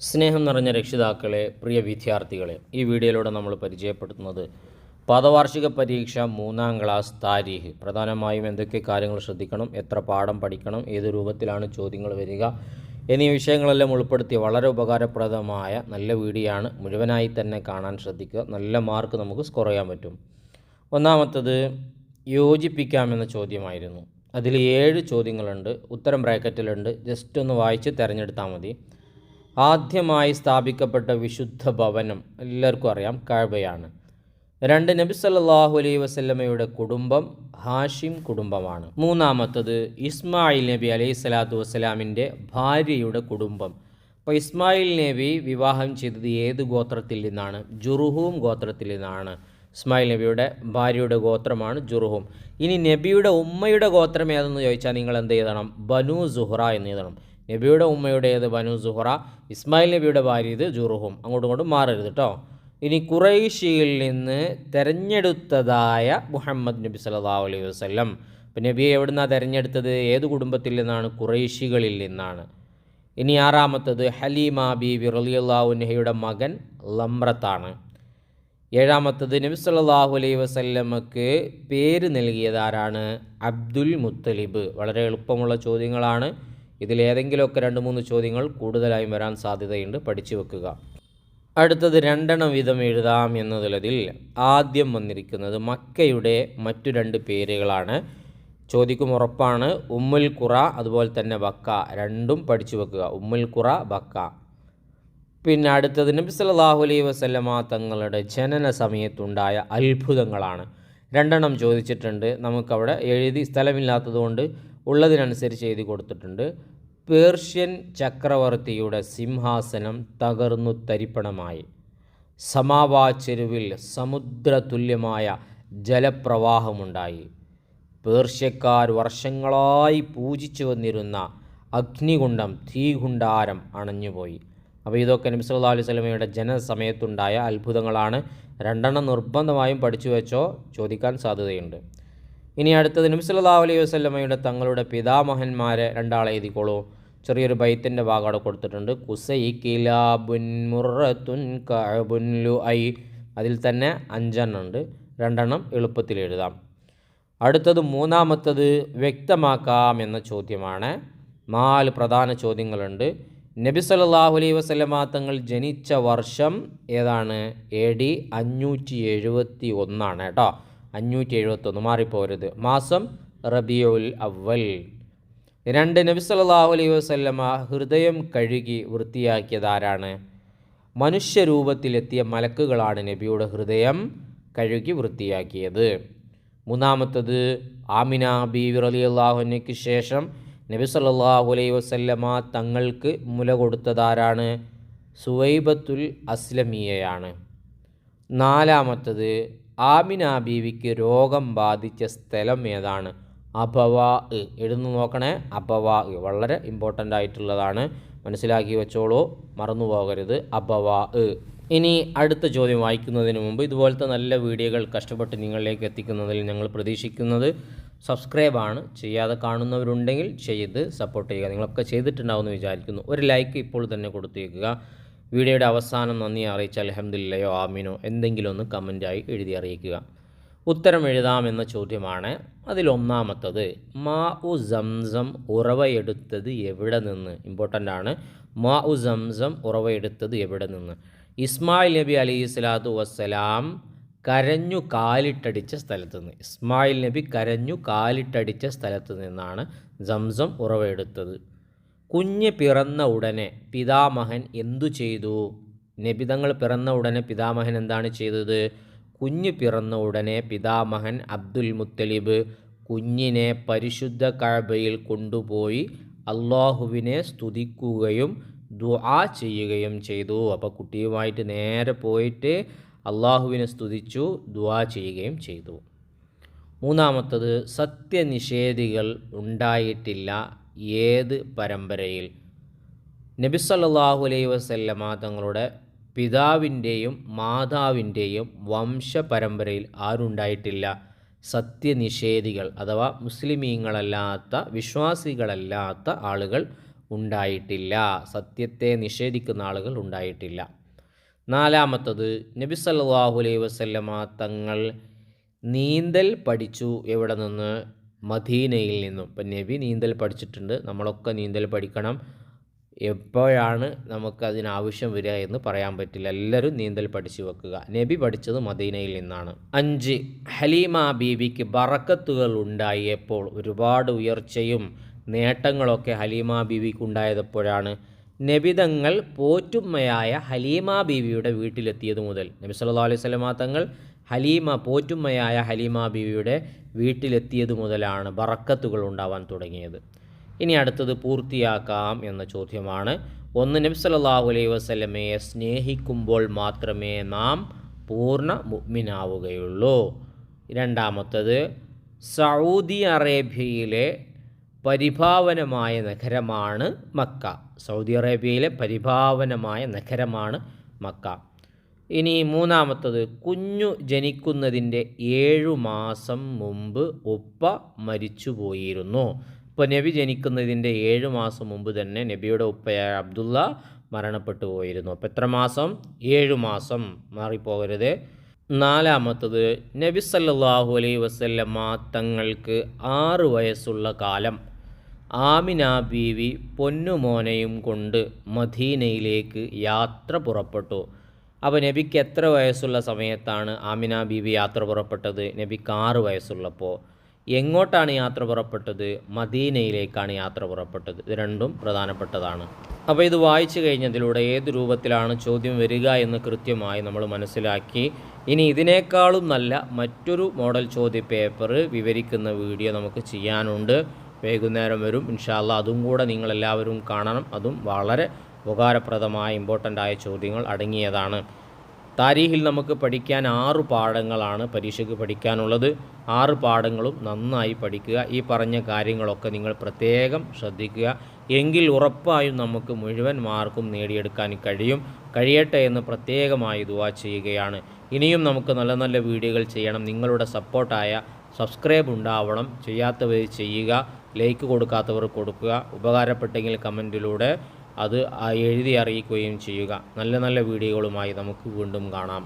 സ്നേഹം നിറഞ്ഞ രക്ഷിതാക്കളെ, പ്രിയ വിദ്യാർത്ഥികളെ, ഈ വീഡിയോയിലൂടെ നമ്മൾ പരിചയപ്പെടുത്തുന്നത് പാദവാർഷിക പരീക്ഷ 3ാം ക്ലാസ് താരീഖ്. പ്രധാനമായും എന്തൊക്കെ കാര്യങ്ങൾ ശ്രദ്ധിക്കണം, എത്ര പാഠം പഠിക്കണം, ഏത് രൂപത്തിലാണ് ചോദ്യങ്ങൾ വരിക എന്നീ വിഷയങ്ങളെല്ലാം ഉൾപ്പെടുത്തിയ വളരെ ഉപകാരപ്രദമായ നല്ല വീഡിയോ ആണ്. മുഴുവനായി തന്നെ കാണാൻ ശ്രദ്ധിക്കുക. നല്ല മാർക്ക് നമുക്ക് സ്കോർ ചെയ്യാൻ പറ്റും. ഒന്നാമത്തത് യോജിപ്പിക്കാമെന്ന ചോദ്യമായിരുന്നു. അതിൽ 7 ചോദ്യങ്ങളുണ്ട്. ഉത്തരം ബ്രാക്കറ്റിലുണ്ട്. ജസ്റ്റ് ഒന്ന് വായിച്ച് തിരഞ്ഞെടുത്താൽ മതി. ആദ്യമായി സ്ഥാപിക്കപ്പെട്ട വിശുദ്ധ ഭവനം എല്ലാവർക്കും അറിയാം, കഅബയാണ്. 2 നബി സല്ലല്ലാഹു അലൈഹി വസല്ലമയുടെ കുടുംബം ഹാഷിം കുടുംബമാണ്. മൂന്നാമത്തത് ഇസ്മായിൽ നബി അലൈഹി സ്വലാത്തു വസ്സലാമിൻ്റെ ഭാര്യയുടെ കുടുംബം. അപ്പോൾ ഇസ്മായിൽ നബി വിവാഹം ചെയ്തത് ഏത് ഗോത്രത്തിൽ നിന്നാണ്? ജുർഹൂം ഗോത്രത്തിൽ നിന്നാണ്. ഇസ്മായിൽ നബിയുടെ ഭാര്യയുടെ ഗോത്രമാണ് ജുർഹൂം. ഇനി നബിയുടെ ഉമ്മയുടെ ഗോത്രം ഏതെന്ന് ചോദിച്ചാൽ നിങ്ങൾ എന്ത് എഴുതണം? ബനു സുഹ്റ എന്ന് എഴുതണം. നബിയുടെ ഉമ്മയുടെ ഏത്? ബനു സുഹ്റ. ഇസ്മായിൽ നബിയുടെ ഭാര്യ ഇത് ജുർഹൂം. അങ്ങോട്ടും ഇങ്ങോട്ടും മാറരുത് കേട്ടോ. ഇനി ഖുറൈശിയിൽ നിന്ന് തിരഞ്ഞെടുത്തതായ മുഹമ്മദ് നബി സല്ലല്ലാഹു അലൈഹി വസല്ലം. അപ്പോൾ നബിയെ എവിടുന്നാണ് തിരഞ്ഞെടുത്തത്? ഏത് കുടുംബത്തിൽ നിന്നാണ്? ഖുറൈശികളിൽ നിന്നാണ്. ഇനി 6ാമത്തത് ഹലീമ ബീവി റളിയല്ലാഹു അൻഹയുടെ മകൻ ലംറത്താണ്. 7ാമത്തത് നബി സല്ലല്ലാഹു അലൈഹി വസല്ലമക്ക് പേര് നൽകിയതാരാണ്? അബ്ദുൽ മുത്തലിബ്. വളരെ എളുപ്പമുള്ള ചോദ്യങ്ങളാണ്. ഇതിലേതെങ്കിലുമൊക്കെ 2-3 ചോദ്യങ്ങൾ കൂടുതലായും വരാൻ സാധ്യതയുണ്ട്. പഠിച്ചു വെക്കുക. അടുത്തത് 2 വീതം എഴുതാം എന്നതിൽ ആദ്യം വന്നിരിക്കുന്നത് മക്കയുടെ മറ്റു 2 പേരുകളാണ്. ചോദിക്കും ഉറപ്പാണ്. ഉമ്മുൽ ഖുറ അതുപോലെ തന്നെ ബക്ക. രണ്ടും പഠിച്ചു വെക്കുക. ഉമ്മുൽ ഖുറ, ബക്ക. പിന്നെ അടുത്തത് നബി സല്ലല്ലാഹു അലൈഹി വസല്ലമ തങ്ങളുടെ ജനന സമയത്തുണ്ടായ അത്ഭുതങ്ങളാണ്. 2 ചോദിച്ചിട്ടുണ്ട്. നമുക്കവിടെ എഴുതി സ്ഥലമില്ലാത്തതുകൊണ്ട് ഉള്ളതിനനുസരിച്ച് എഴുതി കൊടുത്തിട്ടുണ്ട്. പേർഷ്യൻ ചക്രവർത്തിയുടെ സിംഹാസനം തകർന്നു തരിപ്പണമായി. സമാവാചെരുവിൽ സമുദ്രതുല്യമായ ജലപ്രവാഹമുണ്ടായി. പേർഷ്യക്കാർ വർഷങ്ങളായി പൂജിച്ചു വന്നിരുന്ന അഗ്നികുണ്ഡം, തീകുണ്ടാരം അണഞ്ഞുപോയി. അപ്പോൾ ഇതൊക്കെ നബി സല്ലല്ലാഹു അലൈഹി വസല്ലമയുടെ ജനനസമയത്തുണ്ടായ അത്ഭുതങ്ങളാണ്. 2 നിർബന്ധമായും പഠിച്ചു വെച്ചോ, ചോദിക്കാൻ സാധ്യതയുണ്ട്. ഇനി അടുത്തത് നബി സല്ലല്ലാഹു അലൈഹി വസല്ലമയുടെ തങ്ങളുടെ പിതാമഹന്മാരെ 2 എഴുതിക്കോളൂ. ചെറിയൊരു ബൈത്തിൻ്റെ ഭാഗം അവിടെ കൊടുത്തിട്ടുണ്ട്. കുസൈ കിലാബുൻ മുറത്തുൻ കഅബുൻ ലുഐ. അതിൽ തന്നെ 5 ഉണ്ട്. 2 എളുപ്പത്തിൽ എഴുതാം. അടുത്തത് 3ാമത്തത് വ്യക്തമാക്കാം എന്ന ചോദ്യമാണ്. 4 പ്രധാന ചോദ്യങ്ങളുണ്ട്. നബി സല്ലല്ലാഹു അലൈഹി വസല്ലമ തങ്ങൾ ജനിച്ച വർഷം ഏതാണ്? AD 571 കേട്ടോ. 571 മാറിപ്പോരുത്. മാസം റബീഉൽ അവ്വൽ. 2 നബി സല്ലല്ലാഹു അലൈഹി വസല്ലമ ഹൃദയം കഴുകി വൃത്തിയാക്കിയതാരാണ്? മനുഷ്യരൂപത്തിലെത്തിയ മലക്കുകളാണ് നബിയുടെ ഹൃദയം കഴുകി വൃത്തിയാക്കിയത്. 3ാമത്തത് ആമിന ബീവി റളിയല്ലാഹു അൻഹയ്ക്ക് ശേഷം നബി സല്ലല്ലാഹു അലൈഹി വസല്ലമ തങ്ങൾക്ക് മുല കൊടുത്തതാരാണ്? സുവൈബത്തുൽ അസ്ലമിയയാണ്. 4ാമത്തത് ആമിന ബീവിക്ക് രോഗം ബാധിച്ച സ്ഥലം ഏതാണ്? അബവാ. എഴുതുന്നു നോക്കണേ. അബവാ വളരെ ഇമ്പോർട്ടൻ്റ് ആയിട്ടുള്ളതാണ്. മനസ്സിലാക്കി വെച്ചോളൂ, മറന്നു പോകരുത്. അബവാ. ഇനി അടുത്ത ചോദ്യം വായിക്കുന്നതിന് മുമ്പ് ഇതുപോലത്തെ നല്ല വീഡിയോകൾ കഷ്ടപ്പെട്ട് നിങ്ങളിലേക്ക് എത്തിക്കുന്നതിൽ ഞങ്ങൾ പ്രതീക്ഷിക്കുന്നത് സബ്സ്ക്രൈബാണ്. ചെയ്യാതെ കാണുന്നവരുണ്ടെങ്കിൽ ചെയ്ത് സപ്പോർട്ട് ചെയ്യുക. നിങ്ങളൊക്കെ ചെയ്തിട്ടുണ്ടാവുമെന്ന് വിചാരിക്കുന്നു. ഒരു ലൈക്ക് ഇപ്പോൾ തന്നെ കൊടുത്തേക്കുക. വീഡിയോയുടെ അവസാനം നന്ദി അറിയിച്ച അൽഹംദുലില്ലയോ ആമീനോ എന്തെങ്കിലും ഒന്ന് കമൻറ്റായി എഴുതി അറിയിക്കുക. ഉത്തരം എഴുതാമെന്ന ചോദ്യമാണ്. അതിൽ 1ാമത്തത് മാ ഉ സംസം ഉറവയെടുത്തത് എവിടെ നിന്ന്? ഇമ്പോർട്ടൻ്റ് ആണ്. മാ ഉ സംസം ഉറവയെടുത്തത് എവിടെ നിന്ന്? ഇസ്മായിൽ നബി അലൈഹി സ്വലാത്തു വസ്സലാം കരഞ്ഞു കാലിട്ടടിച്ച സ്ഥലത്ത് നിന്ന്. ഇസ്മായിൽ നബി കരഞ്ഞു കാലിട്ടടിച്ച സ്ഥലത്ത് നിന്നാണ് സംസം ഉറവയെടുത്തത്. കുഞ്ഞ് പിറന്ന ഉടനെ പിതാമഹൻ എന്തു ചെയ്തു? നബിതങ്ങൾ പിറന്ന ഉടനെ പിതാമഹൻ എന്താണ് ചെയ്തത്? കുഞ്ഞ് പിറന്ന ഉടനെ പിതാമഹൻ അബ്ദുൽ മുത്തലിബ് കുഞ്ഞിനെ പരിശുദ്ധ കഅബയിൽ കൊണ്ടുപോയി അള്ളാഹുവിനെ സ്തുതിക്കുകയും ദുആ ചെയ്യുകയും ചെയ്തു. അപ്പോൾ കുട്ടിയുമായിട്ട് നേരെ പോയിട്ട് അള്ളാഹുവിനെ സ്തുതിച്ചു, ദുആ ചെയ്യുകയും ചെയ്തു. 3ാമത്തത് സത്യനിഷേധികൾ ഉണ്ടായിട്ടില്ല ഏത് പരമ്പരയിൽ? നബി സല്ലല്ലാഹു അലൈഹി വസല്ലമ തങ്ങളുടെ പിതാവിൻ്റെയും മാതാവിൻ്റെയും വംശപരമ്പരയിൽ ആരുണ്ടായിട്ടില്ല? സത്യനിഷേധികൾ അഥവാ മുസ്ലിമീങ്ങളല്ലാത്ത, വിശ്വാസികളല്ലാത്ത ആളുകൾ ഉണ്ടായിട്ടില്ല, സത്യത്തെ നിഷേധിക്കുന്ന ആളുകൾ ഉണ്ടായിട്ടില്ല. നാലാമത്തത്, നബി സല്ലല്ലാഹു അലൈഹി വസല്ലമ തങ്ങൾ നീന്തൽ പഠിച്ചു. എവിടെ നിന്ന്? മദീനയിൽ നിന്നും. ഇപ്പം നബി നീന്തൽ പഠിച്ചിട്ടുണ്ട്, നമ്മളൊക്കെ നീന്തൽ പഠിക്കണം. എപ്പോഴാണ് നമുക്കതിനാവശ്യം വരിക എന്ന് പറയാൻ പറ്റില്ല. എല്ലാവരും നീന്തൽ പഠിച്ചു വെക്കുക. നബി പഠിച്ചത് മദീനയിൽ നിന്നാണ്. 5, ഹലീമ ബീവിക്ക് ബറക്കത്തുകൾ ഉണ്ടായപ്പോൾ, ഒരുപാട് ഉയർച്ചയും നേട്ടങ്ങളൊക്കെ ഹലീമ ബീവിക്ക് ഉണ്ടായതെപ്പോഴാണ്? നബിതങ്ങൾ പോറ്റുമ്മയായ ഹലീമ ബീവിയുടെ വീട്ടിലെത്തിയത് മുതൽ. നബി സല്ലല്ലാഹു അലൈഹി വസല്ലമ തങ്ങൾ പോറ്റുമ്മയായ ഹലീമ ബീവിയുടെ വീട്ടിലെത്തിയത് മുതലാണ് ബറക്കത്തുകൾ ഉണ്ടാവാൻ തുടങ്ങിയത്. ഇനി അടുത്തത് പൂർത്തിയാക്കാം എന്ന ചോദ്യമാണ്. 1, നബി സല്ലല്ലാഹു അലൈഹി വസല്ലമയെ സ്നേഹിക്കുമ്പോൾ മാത്രമേ നാം പൂർണ്ണ മുഅ്മിനാവുകയുള്ളൂ. രണ്ടാമത്തത്, സൗദി അറേബ്യയിലെ പരിഭാവനമായ നഗരമാണ് മക്ക. സൗദി അറേബ്യയിലെ പരിഭാവനമായ നഗരമാണ് മക്ക. ഇനി മൂന്നാമത്തത്, കുഞ്ഞു ജനിക്കുന്നതിൻ്റെ 7 മാസം മുമ്പ് ഉപ്പ മരിച്ചു പോയിരുന്നു. ഇപ്പോൾ നബി ജനിക്കുന്നതിൻ്റെ 7 മാസം മുമ്പ് തന്നെ നബിയുടെ ഉപ്പയായ അബ്ദുള്ള മരണപ്പെട്ടു പോയിരുന്നു. അപ്പോൾ എത്ര മാസം? 7 മാസം, മാറിപ്പോകരുത്. നാലാമത്തത്, നബി സല്ലല്ലാഹു അലൈഹി വസല്ലമ തങ്ങൾക്ക് 6 വയസ്സുള്ള കാലം ആമിന ബീവി പൊന്നുമോനെയും കൊണ്ട് മദീനയിലേക്ക് യാത്ര പുറപ്പെട്ടു. അപ്പോൾ നബിക്ക് എത്ര വയസ്സുള്ള സമയത്താണ് ആമിന ബീവി യാത്ര പുറപ്പെട്ടത്? നബിക്ക് 6 വയസ്സുള്ളപ്പോൾ. എങ്ങോട്ടാണ് യാത്ര പുറപ്പെട്ടത്? മദീനയിലേക്കാണ് യാത്ര പുറപ്പെട്ടത്. ഇത് രണ്ടും പ്രധാനപ്പെട്ടതാണ്. അപ്പോൾ ഇത് വായിച്ചു കഴിഞ്ഞതിലൂടെ ഏത് രൂപത്തിലാണ് ചോദ്യം വരിക എന്ന് കൃത്യമായി നമ്മൾ മനസ്സിലാക്കി. ഇനി ഇതിനേക്കാളും നല്ല മറ്റൊരു മോഡൽ ചോദ്യ പേപ്പർ വിവരിക്കുന്ന വീഡിയോ നമുക്ക് ചെയ്യാനുണ്ട്. വൈകുന്നേരം വരും ഇൻഷാ അല്ലാഹ്. അതും കൂടെ നിങ്ങളെല്ലാവരും കാണണം. അതും വളരെ ഉപകാരപ്രദമായ ഇമ്പോർട്ടൻ്റായ ചോദ്യങ്ങൾ അടങ്ങിയതാണ്. താരീഖിൽ നമുക്ക് പഠിക്കാൻ 6 പാഠങ്ങളാണ് പരീക്ഷയ്ക്ക് പഠിക്കാനുള്ളത്. 6 പാഠങ്ങളും നന്നായി പഠിക്കുക. ഈ പറഞ്ഞ കാര്യങ്ങളൊക്കെ നിങ്ങൾ പ്രത്യേകം ശ്രദ്ധിക്കുക. എങ്കിൽ ഉറപ്പായും നമുക്ക് മുഴുവൻ മാർക്കും നേടിയെടുക്കാൻ കഴിയട്ടെ എന്ന് പ്രത്യേകമായി ദുആ ചെയ്യുകയാണ്. ഇനിയും നമുക്ക് നല്ല നല്ല വീഡിയോകൾ ചെയ്യണം. നിങ്ങളുടെ സപ്പോർട്ടായ സബ്സ്ക്രൈബ് ഉണ്ടാവണം. ചെയ്യാത്തവർ ചെയ്യുക, ലൈക്ക് കൊടുക്കാത്തവർ കൊടുക്കുക. ഉപകാരപ്പെട്ടെങ്കിൽ കമൻറ്റിലൂടെ അത് എഴുതി അറിയിക്കുകയും ചെയ്യുക. നല്ല നല്ല വീഡിയോകളുമായി നമുക്ക് വീണ്ടും കാണാം.